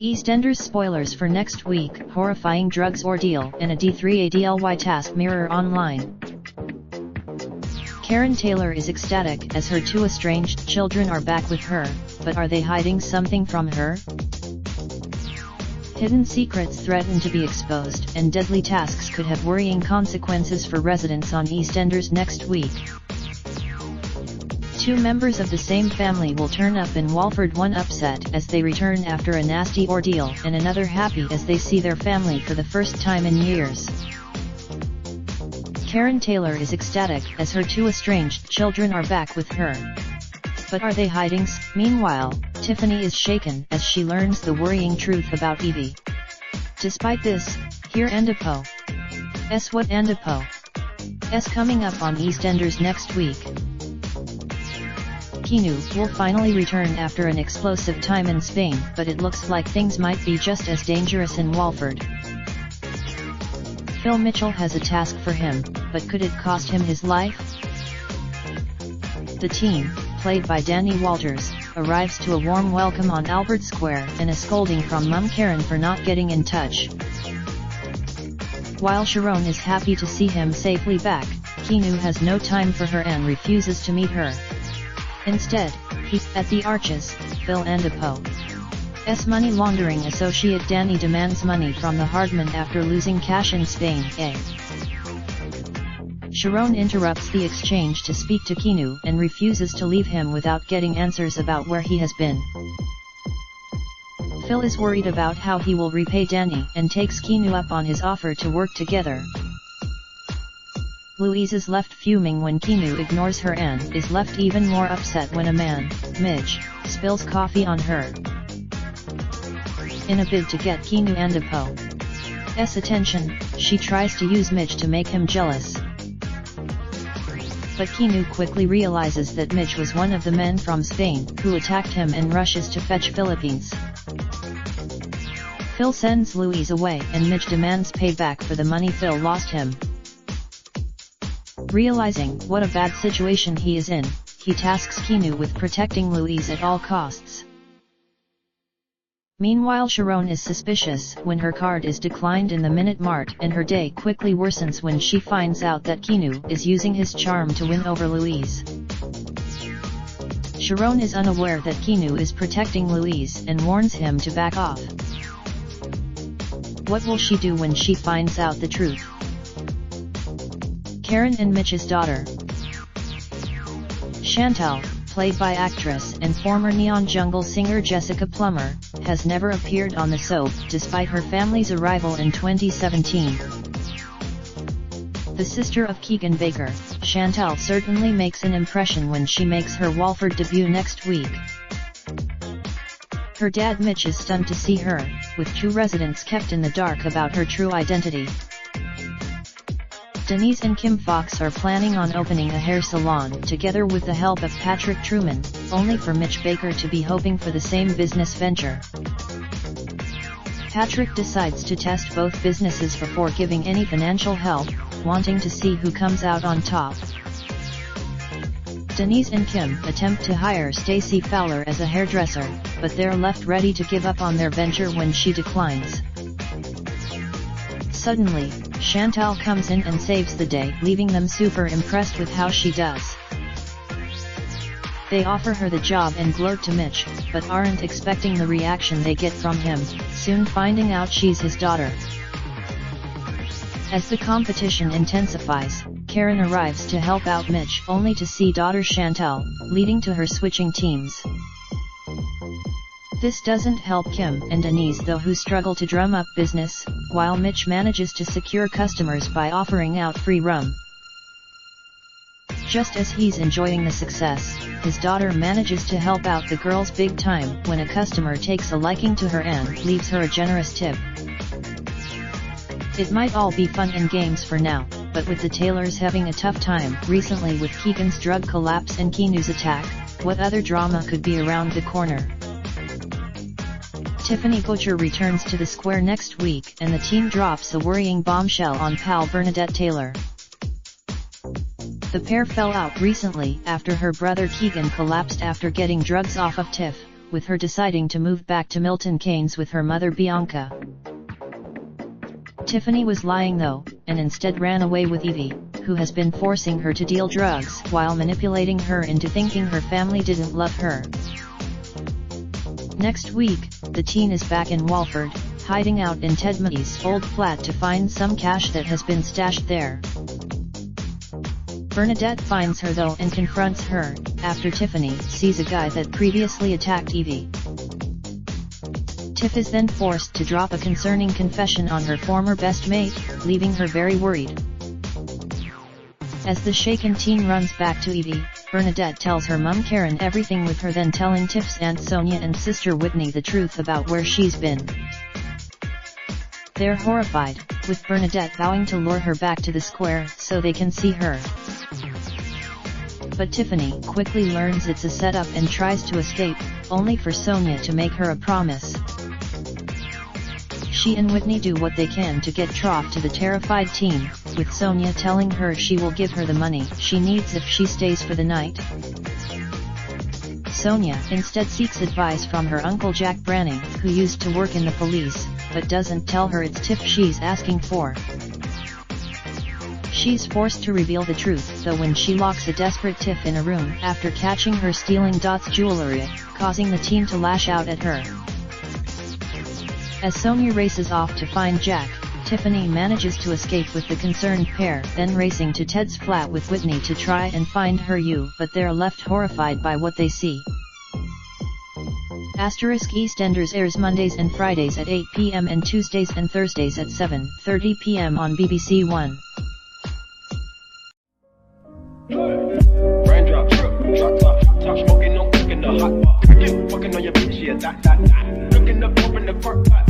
EastEnders spoilers for next week: horrifying drugs ordeal and a D3adly task mirror online. Karen Taylor is ecstatic as her two estranged children are back with her, but are they hiding something from her? Hidden secrets threaten to be exposed, and deadly tasks could have worrying consequences for residents on EastEnders next week. Two members of the same family will turn up in Walford, one upset as they return after a nasty ordeal, and another happy as they see their family for the first time in years. Karen Taylor is ecstatic as her two estranged children are back with her. But are they hiding? Meanwhile, Tiffany is shaken as she learns the worrying truth about Evie. Despite this, here Endapo. What Endapo? Coming up on EastEnders next week. Keanu will finally return after an explosive time in Spain, but it looks like things might be just as dangerous in Walford. Phil Mitchell has a task for him, but could it cost him his life? The team, played by Danny Walters, arrives to a warm welcome on Albert Square and a scolding from Mum Karen for not getting in touch. While Sharon is happy to see him safely back, Keanu has no time for her and refuses to meet her. Instead, he's at the Arches. Phil Endapo's money laundering associate Danny demands money from the Hardman after losing cash in Spain. Sharon interrupts the exchange to speak to Keanu and refuses to leave him without getting answers about where he has been. Phil is worried about how he will repay Danny and takes Keanu up on his offer to work together. Louise is left fuming when Keanu ignores her and is left even more upset when a man, Midge, spills coffee on her. In a bid to get Keanu Endapo's attention, she tries to use Midge to make him jealous. But Keanu quickly realizes that Midge was one of the men from Spain who attacked him and rushes to fetch Philippines. Phil sends Louise away and Midge demands payback for the money Phil lost him. Realizing what a bad situation he is in, he tasks Keanu with protecting Louise at all costs. Meanwhile, Sharon is suspicious when her card is declined in the Minute Mart, and her day quickly worsens when she finds out that Keanu is using his charm to win over Louise. Sharon is unaware that Keanu is protecting Louise and warns him to back off. What will she do when she finds out the truth? Karen and Mitch's daughter, Chantal, played by actress and former Neon Jungle singer Jessica Plummer, has never appeared on the soap despite her family's arrival in 2017. The sister of Keegan Baker, Chantal certainly makes an impression when she makes her Walford debut next week. Her dad Mitch is stunned to see her, with two residents kept in the dark about her true identity. Denise and Kim Fox are planning on opening a hair salon together with the help of Patrick Truman, only for Mitch Baker to be hoping for the same business venture. Patrick decides to test both businesses before giving any financial help, wanting to see who comes out on top. Denise and Kim attempt to hire Stacey Fowler as a hairdresser, but they're left ready to give up on their venture when she declines. Suddenly, Chantal comes in and saves the day, leaving them super impressed with how she does. They offer her the job and gloat to Mitch, but aren't expecting the reaction they get from him, soon finding out she's his daughter. As the competition intensifies, Karen arrives to help out Mitch, only to see daughter Chantal, leading to her switching teams. This doesn't help Kim and Denise though, who struggle to drum up business, while Mitch manages to secure customers by offering out free rum. Just as he's enjoying the success, his daughter manages to help out the girls big time when a customer takes a liking to her and leaves her a generous tip. It might all be fun and games for now, but with the Taylors having a tough time recently with Keegan's drug collapse and Keanu's attack, what other drama could be around the corner? Tiffany Butcher returns to the square next week and the team drops a worrying bombshell on pal Bernadette Taylor. The pair fell out recently after her brother Keegan collapsed after getting drugs off of Tiff, with her deciding to move back to Milton Keynes with her mother Bianca. Tiffany was lying though, and instead ran away with Evie, who has been forcing her to deal drugs while manipulating her into thinking her family didn't love her. Next week, the teen is back in Walford, hiding out in Ted Mackey's old flat to find some cash that has been stashed there. Bernadette finds her though and confronts her, after Tiffany sees a guy that previously attacked Evie. Tiff is then forced to drop a concerning confession on her former best mate, leaving her very worried. As the shaken teen runs back to Evie, Bernadette tells her mum Karen everything, with her then telling Tiff's aunt Sonia and sister Whitney the truth about where she's been. They're horrified, with Bernadette vowing to lure her back to the square so they can see her. But Tiffany quickly learns it's a setup and tries to escape, only for Sonia to make her a promise. She and Whitney do what they can to get Trough to the terrified teen, with Sonia telling her she will give her the money she needs if she stays for the night. Sonia instead seeks advice from her uncle Jack Branning, who used to work in the police, but doesn't tell her it's Tiff she's asking for. She's forced to reveal the truth though when she locks a desperate Tiff in a room after catching her stealing Dot's jewelry, causing the teen to lash out at her. As Sonia races off to find Jack, Tiffany manages to escape with the concerned pair, then racing to Ted's flat with Whitney to try and find her but they're left horrified by what they see. EastEnders airs Mondays and Fridays at 8 p.m. and Tuesdays and Thursdays at 7:30 p.m. on BBC One. Raindrop, drop top smoking, no cooking the hot pot. I keep fucking on your bitch, yeah, that. Looking up, open the park, pot.